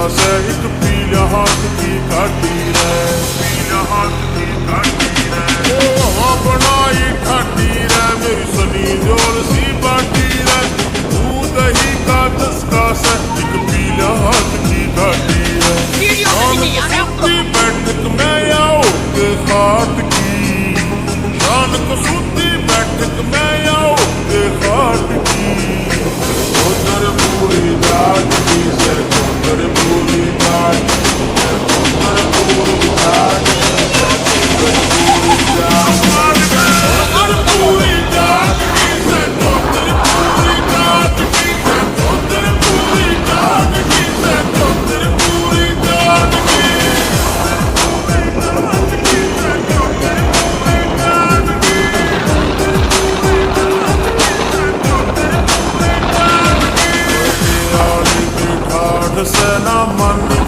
से एक पीला हाथ की काटी रे, पीला हाथ की काटी रे। ओ हवा बनाई ठाटी रे, मेरी सनी जोर सी बाटी रे। दूध दही का चस्का से एक पीला हाथ की काटी रे। शान को सूती बैठक में आओ के खाट की, शान को सूती बैठक में आओ के खाट की। उधर पूरी जाट की से उधर पूरी जाट, उधर पूरी जाट, उधर पूरी जाट, उधर पूरी जाट की से उधर पूरी जाट की से उधर पूरी जाट की से उधर पूरी जाट की। से ना